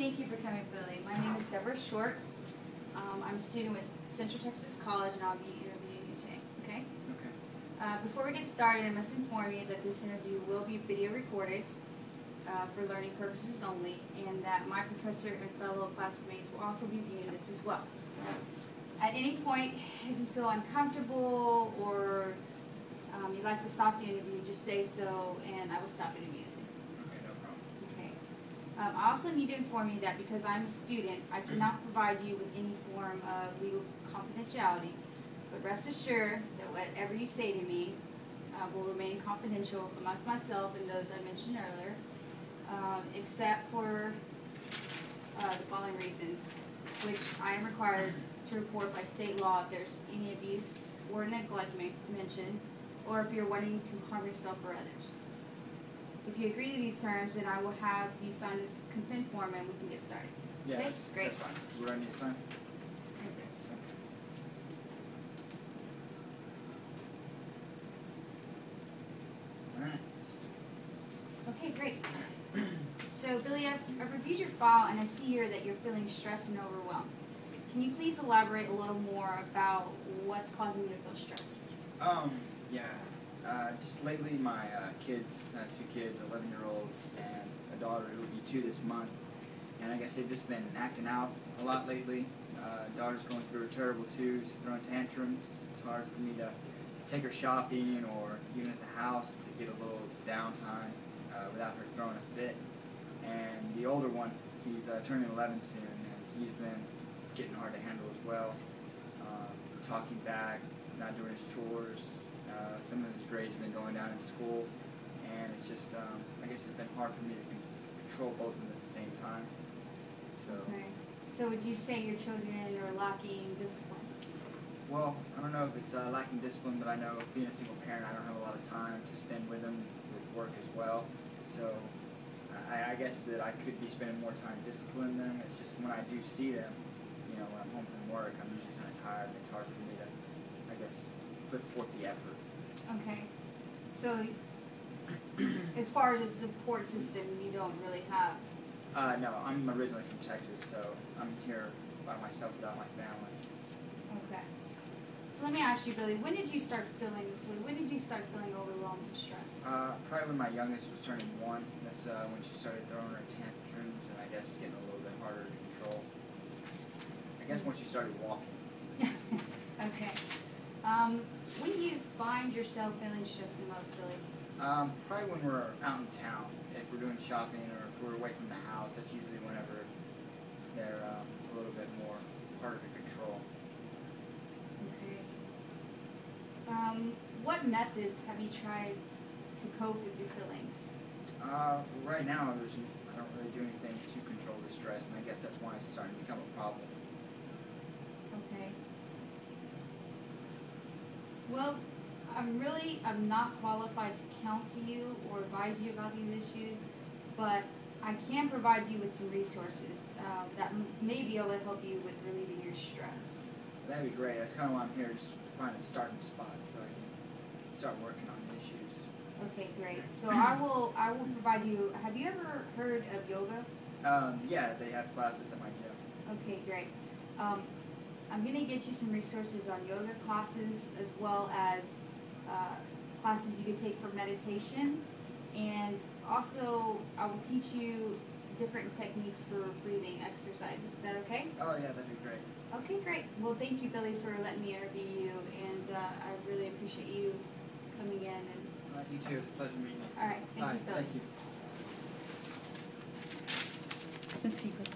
Thank you for coming, Billy. My name is Debora Short. I'm a student with Central Texas College, and I'll be interviewing you today. Okay? Okay. Before we get started, I must inform you that this interview will be video recorded for learning purposes only, and that my professor and fellow classmates will also be viewing this as well. At any point, if you feel uncomfortable or you'd like to stop the interview, just say so, and I will stop it immediately. Okay, no problem. Okay. I also need to inform you that because I'm a student, I cannot provide you with any form of legal confidentiality. But rest assured that whatever you say to me will remain confidential amongst myself and those I mentioned earlier, except for the following reasons, which I am required to report by state law if there's any abuse or neglect mentioned, or if you're wanting to harm yourself or others. If you agree to these terms, then I will have you sign this consent form and we can get started. Yeah, okay? Great. That's fine. Where I need to sign? Okay. Alright. Okay, great. So, Billy, I've reviewed your file and I see here that you're feeling stressed and overwhelmed. Can you please elaborate a little more about what's causing you to feel stressed? Yeah. Just lately my kids, two kids, 11-year-old and a daughter who will be 2 this month, and I guess they've just been acting out a lot lately. Daughter's going through a terrible too, she's throwing tantrums. It's hard for me to take her shopping or even at the house to get a little downtime without her throwing a fit. And the older one, he's turning 11 soon, and he's been getting hard to handle as well. Talking back, not doing his chores. Some of his grades have been going down in school, and it's just, I guess it's been hard for me to control both of them at the same time. So. Okay. So would you say your children are lacking discipline? Well, I don't know if it's lacking discipline, but I know being a single parent, I don't have a lot of time to spend with them with work as well. So I guess that I could be spending more time disciplining them. It's just when I do see them, you know, when I'm home from work, I'm usually kind of tired, and it's hard for me to, I guess, put forth the effort. Okay. So, as far as a support system, you don't really have? No, I'm originally from Texas, so I'm here by myself without my family. Okay. So let me ask you, Billy, when did you start feeling this way? When did you start feeling overwhelmed and stressed? Probably when my youngest was turning 1. That's when she started throwing her tantrums, and I guess getting a little bit harder to control. I guess when she started walking. Okay. When do you find yourself feeling stressed the most, Billy? Probably when we're out in town. If we're doing shopping or if we're away from the house, that's usually whenever they're a little bit more harder to control. Okay. What methods have you tried to cope with your feelings? Right now, I don't really do anything to control the stress, and I guess that's why it's starting to become a problem. Okay. Well, I'm not qualified to counsel you or advise you about these issues, but I can provide you with some resources that may be able to help you with relieving your stress. That'd be great. That's kind of why I'm here, just to find a starting spot so I can start working on the issues. Okay, great. So I will provide you. Have you ever heard of yoga? Yeah, they have classes at my gym. Okay, great. I'm going to get you some resources on yoga classes as well as classes you can take for meditation. And also, I will teach you different techniques for breathing exercises. Is that okay? Oh, yeah, that'd be great. Okay, great. Well, thank you, Billy, for letting me interview you. And I really appreciate you coming in. And You too. It's a pleasure meeting you. all right. Thank you, Billy. Thank you. The secret.